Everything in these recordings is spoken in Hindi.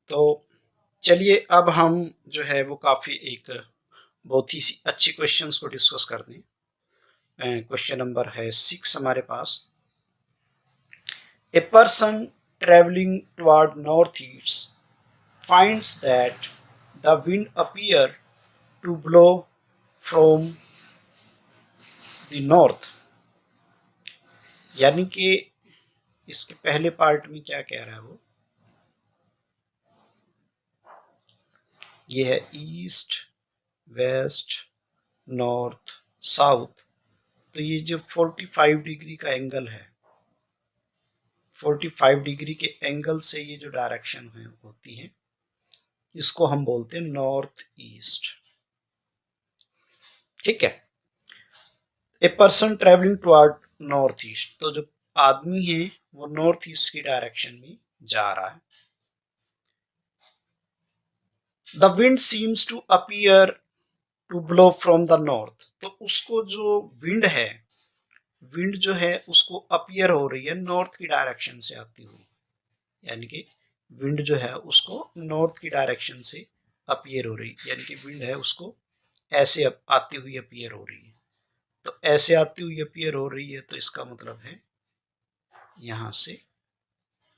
तो चलिए अब हम जो है वो काफ़ी एक बहुत ही अच्छी क्वेश्चंस को डिस्कस करते हैं। क्वेश्चन नंबर है 6 हमारे पास। A person travelling toward north east finds that the wind appear to blow from the north। यानी कि इसके पहले पार्ट में क्या कह रहा है वो, ये है ईस्ट वेस्ट नॉर्थ साउथ। तो ये जो 45 डिग्री का एंगल है, 45 डिग्री के एंगल से ये जो डायरेक्शन है होती है, इसको हम बोलते हैं नॉर्थ ईस्ट। ठीक है। ए person travelling toward north east, तो जो आदमी है वो नॉर्थ ईस्ट की डायरेक्शन में जा रहा है। The wind seems to appear to blow from the north, तो उसको जो विंड है, विंड जो है उसको अपीयर हो रही है नॉर्थ की डायरेक्शन से आती हुई, यानी कि विंड जो है उसको नॉर्थ की डायरेक्शन से अपीयर हो रही है, यानी कि विंड है उसको ऐसे आती हुई अपीयर हो रही है। तो ऐसे आती हुई अपीयर हो रही है, तो इसका मतलब है यहां से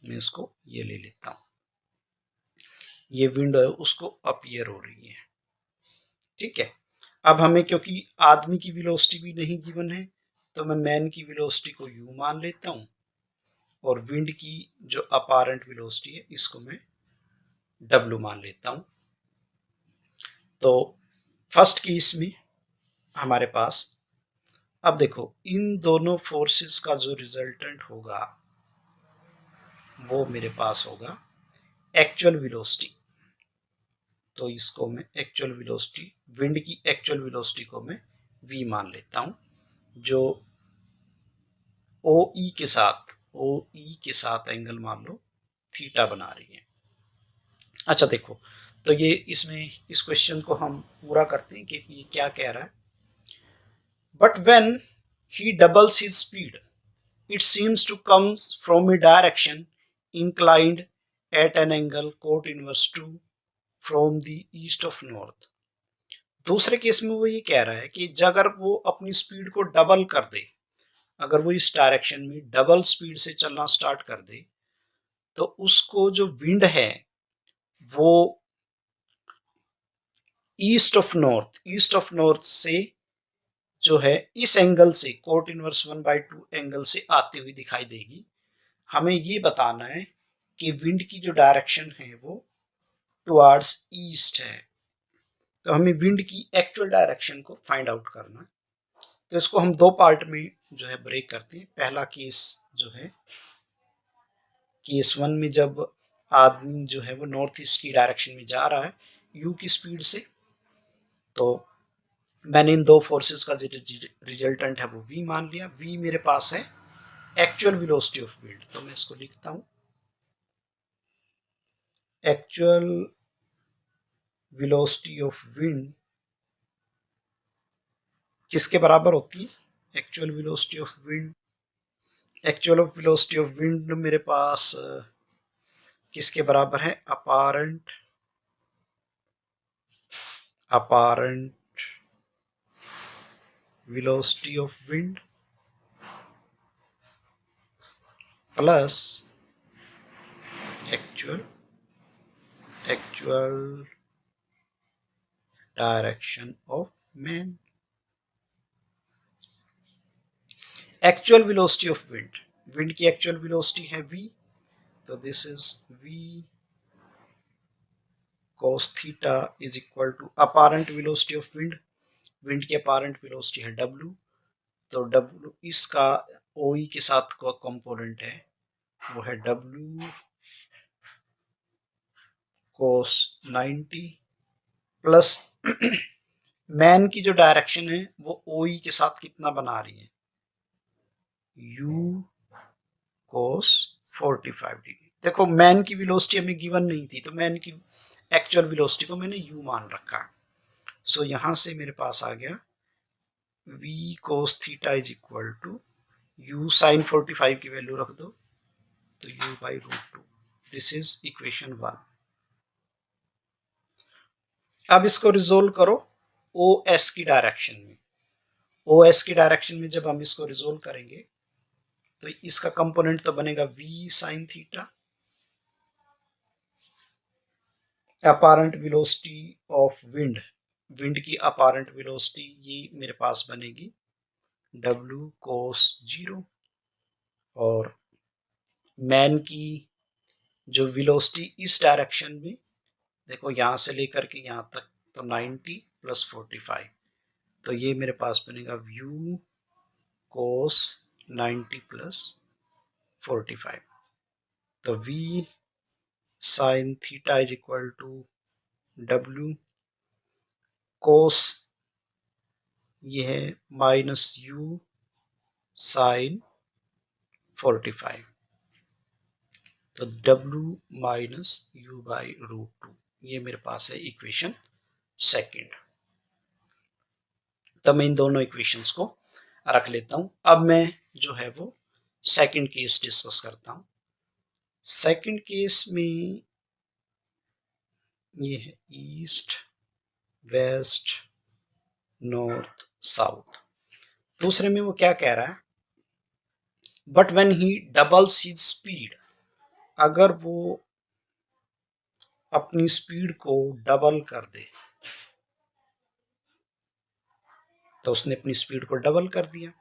मैं इसको ये ले लेता हूं, ये विंड है उसको अपीयर हो रही है। ठीक है। अब हमें क्योंकि आदमी की वेलोसिटी भी नहीं गिवन है, तो मैं मैन की वेलोसिटी को u मान लेता हूं, और विंड की जो अपारेंट वेलोसिटी है इसको मैं w मान लेता हूं। तो फर्स्ट केस में हमारे पास, अब देखो इन दोनों फोर्सेस का जो रिजल्टेंट होगा वो मेरे पास होगा एक्चुअल वेलोसिटी। तो इसको मैं एक्चुअल वेलोसिटी, विंड की एक्चुअल वेलोसिटी को मैं v मान लेता हूं, जो OE के साथ एंगल मान लो थीटा बना रही है। अच्छा देखो, तो ये इसमें इस क्वेश्चन को हम पूरा करते हैं कि ये क्या कह रहा है। But when he doubles his speed it seems to comes from a direction inclined at an angle cot inverse 2 from the east of north। दूसरे केस में वो ये कह रहा है कि अगर वो अपनी स्पीड को डबल कर दे, अगर वो इस डायरेक्शन में डबल स्पीड से चलना स्टार्ट कर दे, तो उसको जो विंड है वो ईस्ट ऑफ नॉर्थ से जो है इस एंगल से कोट इनवर्स 1/2 एंगल से आती हुई दिखाई देगी। हमें ये बताना है कि विंड की जो डायरेक्शन है वो टुवर्ड्स ईस्ट है। तो हमें विंड की एक्चुअल डायरेक्शन को फाइंड आउट करना है। तो इसको हम दो पार्ट में जो है ब्रेक करते हैं। पहला केस जो है केस 1 में जब आदमी जो है वो नॉर्थ ईस्ट की डायरेक्शन में जा रहा है यू की स्पीड से, तो मैंने इन दो फोर्सेस का जो रिजल्टेंट है वो v मान लिया। v मेरे पास है एक्चुअल वेलोसिटी ऑफ विंड, तो मैं इसको लिखता हूं एक्चुअल वेलोसिटी ऑफ विंड किसके बराबर होती है, actual velocity of wind, actual velocity of wind मेरे पास किसके बराबर है, apparent velocity of wind plus actual direction of man. Actual velocity of wind, wind की एक्चुअल वेलोसिटी है v, तो this is v cos theta is equal to apparent velocity of wind, wind की अपारेंट वेलोसिटी है w, तो w इसका OE के साथ का कंपोनेंट है वो है w cos 90 प्लस मैन की जो डायरेक्शन है वो OE के साथ कितना बना रही है, u cos 45 डिग्री। देखो मैन की वेलोसिटी हमें गिवन नहीं थी, तो मैन की एक्चुअल वेलोसिटी को मैंने u मान रखा। सो यहां से मेरे पास आ गया v cos theta is equal to u sin 45 की वैल्यू रख दो, तो u/√2। This is equation 1। अब इसको रिजोल्व करो ओ एस की डायरेक्शन में। ओ एस की डायरेक्शन में जब हम इसको रिजोल्व करेंगे तो इसका कंपोनेंट तो बनेगा v sine theta, apparent velocity of wind, wind की अपारेंट वेलोसिटी ये मेरे पास बनेगी w cos 0, और मैन की जो वेलोसिटी इस डायरेक्शन में, देखो यहां से लेकर के यहां तक तो 90 प्लस 45, तो ये मेरे पास बनेगा u cos 90 प्लस 45। तो v sine theta is equal to w cos, ये है माइनस u साइन 45, तो w minus u by root 2, ये मेरे पास है इक्वेशन सेकंड। तब मैं इन दोनों इक्वेशंस को रख लेता हूं। अब मैं जो है वो सेकंड केस डिस्कस करता हूं। सेकंड केस में ये है ईस्ट वेस्ट नॉर्थ साउथ। दूसरे में वो क्या कह रहा है, but when he doubles his speed, अगर वो अपनी स्पीड को डबल कर दे, तो उसने अपनी स्पीड को डबल कर दिया,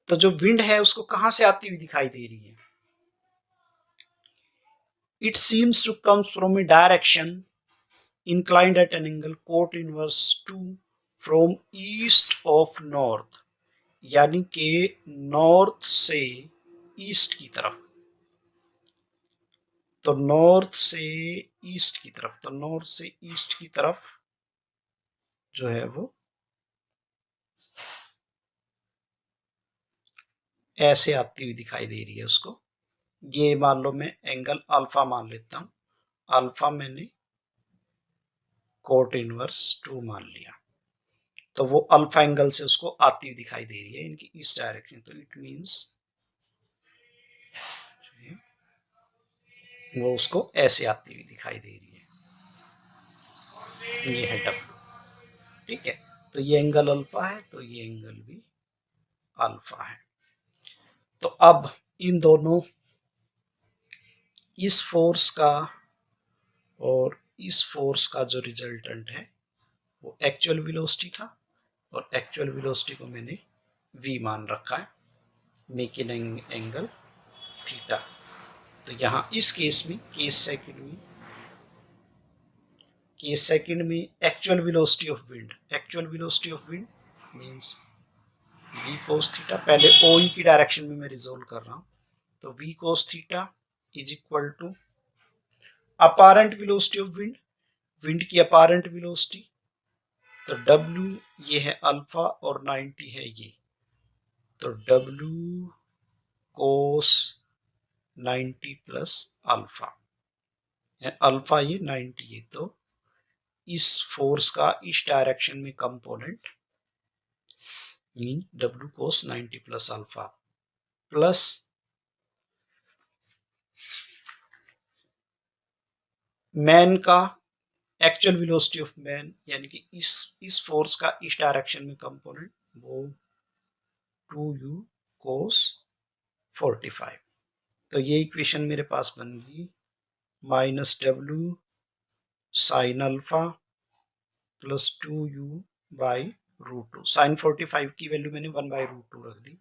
तो जो विंड है उसको कहां से आती हुई दिखाई दे रही है, it seems to come from a direction inclined at an angle cot inverse 2 from east of north, यानी कि नॉर्थ से ईस्ट की तरफ, तो नॉर्थ से ईस्ट की तरफ, तो नॉर्थ से ईस्ट की तरफ जो है वो ऐसे आती हुई दिखाई दे रही है उसको। ये मान लो मैं एंगल अल्फा मान लेता हूं, अल्फा मैंने कोट इनवर्स 2 मान लिया, तो वो अल्फा एंगल से उसको आती हुई दिखाई दे रही है इनकी इस डायरेक्शन, तो इट मींस वो उसको ऐसे आती हुई दिखाई दे रही है, ये है डब्ल्यू। ठीक है, तो ये एंगल अल्फा है, तो ये एंगल भी अल्फा है। तो अब इन दोनों, इस फोर्स का और इस फोर्स का जो रिजल्टेंट है वो एक्चुअल वेलोसिटी था, और एक्चुअल वेलोसिटी को मैंने v मान रखा है, मेकिंग एंगल थीटा। तो यहाँ इस केस में, केस सेकंड में actual velocity of wind, actual velocity of wind means v cos theta, पहले OE की डायरेक्शन में मैं रिजोल्व कर रहा हूं, तो v cos theta is equal to apparent velocity of wind, wind की अपारेंट वेलोसिटी, तो w ये है अल्फा और 90 है ये, तो w cos 90 plus alpha, alpha ये 90 है, तो इस फोर्स का इस डायरेक्शन में component mean w cos 90 plus alpha plus man का एक्चुअल वेलोसिटी ऑफ मैन, यानी कि इस फोर्स का इस डायरेक्शन में कंपोनेंट वो 2u cos 45। तो ये इक्वेशन मेरे पास बन गई minus W sine alpha plus 2u by root 2, sine 45 की वैल्यू मैंने 1 बाई रूट 2 रख दी,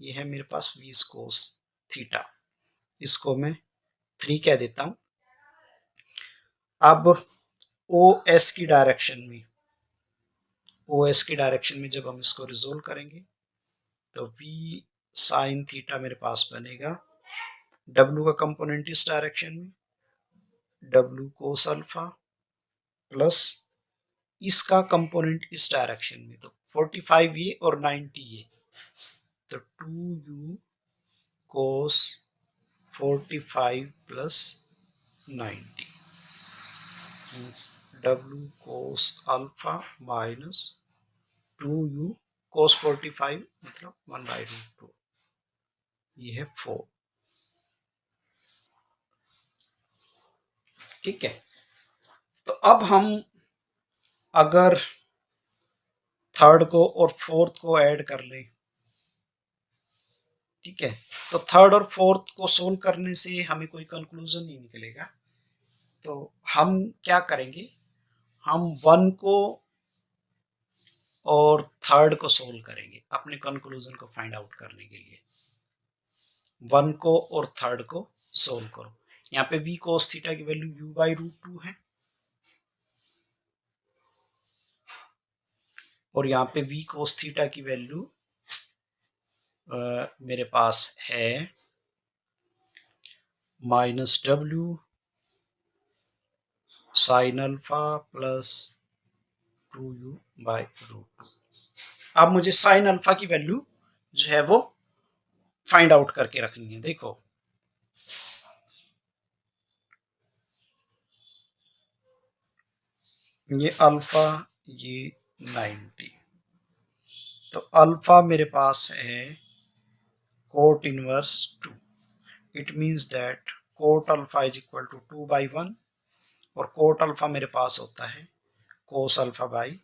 ये है मेरे पास v cos थीटा, इसको मैं 3 कह देता हूं। अब ओ एस की डायरेक्शन में, OS की डायरेक्शन में जब हम इसको रिजोल्व करेंगे तो v साइन थीटा मेरे पास बनेगा, w का कंपोनेंट इस डायरेक्शन में w कोस अल्फा प्लस इसका कंपोनेंट इस डायरेक्शन में, तो 45 ये और 90 ये, तो 2u कोस 45 plus 90 means w cos alpha minus 2u cos 45 मतलब 1 बाई रूट 2, ये है 4। ठीक है, तो अब हम अगर थर्ड को और फोर्थ को ऐड कर लें, ठीक है, तो थर्ड और फोर्थ को सोल्व करने से हमें कोई कंक्लूजन नहीं निकलेगा। तो हम क्या करेंगे, हम वन को और थर्ड को सोल्व करेंगे अपने कंक्लूजन को फाइंड आउट करने के लिए। वन को और थर्ड को सोल्व करो। यहाँ पे v cos थीटा की वैल्यू u बाई रूट 2 है, और यहाँ पे v cos थीटा की वैल्यू मेरे पास है -w sine alpha plus 2u by root 2। अब मुझे साइन अल्फा की वैल्यू जो है वो फाइंड आउट करके रखनी है। देखो ये अल्फा, ये 90, तो अल्फा मेरे पास है cot inverse 2। It means that cot alpha is equal to 2/1, और कोट अल्फा मेरे पास होता है cos alpha by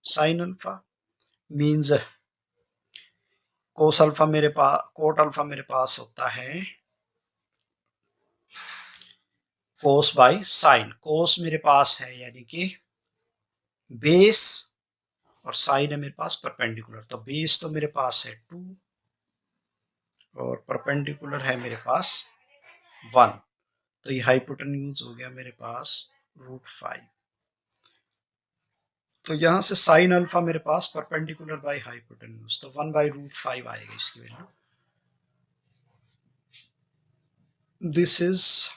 sine alpha. Means cot alpha मेरे पास होता है कोस बाई साइन। कोस मेरे पास है यानी कि बेस, और साइन है मेरे पास परपेंडिकुलर। तो बेस तो मेरे पास है 2 और परपेंडिकुलर है मेरे पास 1, तो ये हाइपोटेन्यूज हो गया मेरे पास √5। तो यहां से साइन अल्फा मेरे पास परपेंडिकुलर बाई हाइपोटेन्यूज, तो 1/√5 आएगा इसकी value. This is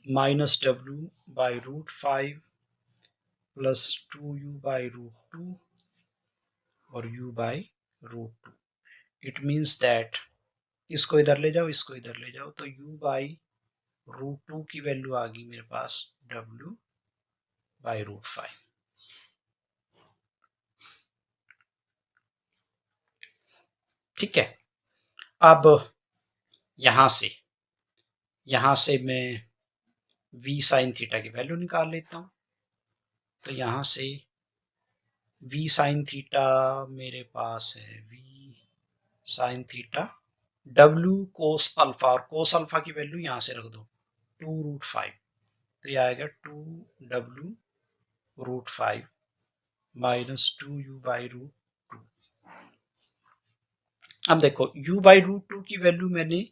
-w by √5 plus 2u by √2 और u by √2। It means that इसको इधर ले जाओ, इसको इधर ले जाओ, तो u बाई √2 की वैल्यू आ गई मेरे पास w बाई √5। ठीक है, अब यहां से मैं v साइन थीटा की वैल्यू निकाल लेता हूं। तो यहां से v साइन थीटा मेरे पास है v sine theta w cos alpha, और कोस अल्फा की वैल्यू यहां से रख दो 2√5, तो ये आएगा 2w√5 माइनस 2u बाई √2। अब देखो u बाई √2 की वैल्यू मैंने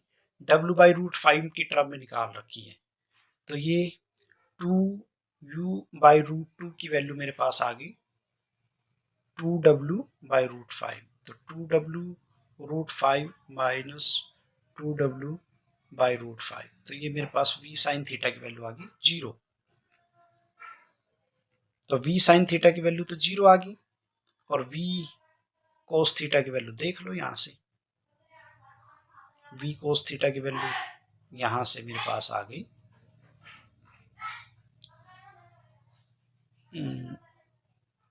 w बाई √5 की टर्म में निकाल रखी है, तो ये 2u बाई √2 की वैल्यू मेरे पास आ गई 2w बाई √5। तो 2w√5 माइनस 2w बाई √5, तो ये मेरे पास v साइन थीटा की वैल्यू आ गई 0। तो v साइन थीटा की वैल्यू तो 0 आ गई, और v कोस थीटा की वैल्यू देख लो यहां से, v कोस थीटा की वैल्यू यहां से मेरे पास आ गई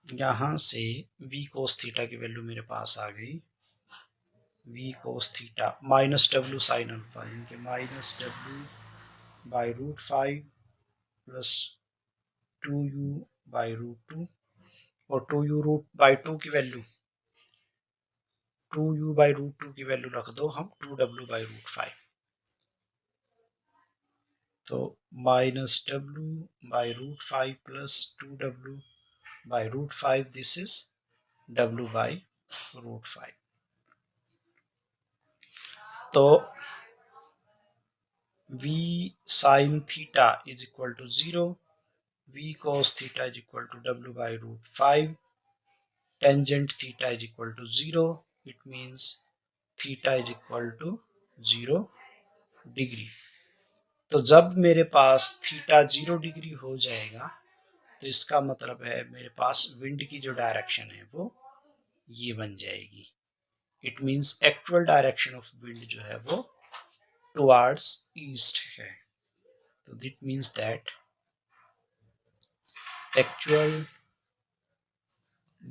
यहां से v कोस थीटा की वैल्यू मेरे पास आ गई v cos theta minus w sine alpha, यानी कि -w by √5 plus 2u by √2, और 2u की वैल्यू 2u बाई √2 की वैल्यू रख दो हम 2w बाई √5, तो -w by √5 plus 2w by √5, this is w by √5। तो v sine theta is equal to 0, v cos theta is equal to w by √5, tangent theta is equal to 0, it means theta is equal to 0 degree. तो जब मेरे पास थीटा 0 डिग्री हो जाएगा, तो इसका मतलब है मेरे पास विंड की जो डायरेक्शन है वो ये बन जाएगी। It means actual direction of wind जो है वो टुवर्ड्स ईस्ट है। तो that means that actual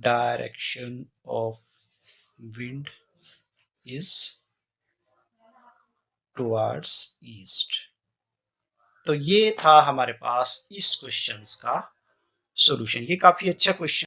direction of wind is towards east. तो ये था हमारे पास इस क्वेश्चंस का सॉल्यूशन। ये काफी अच्छा क्वेश्चन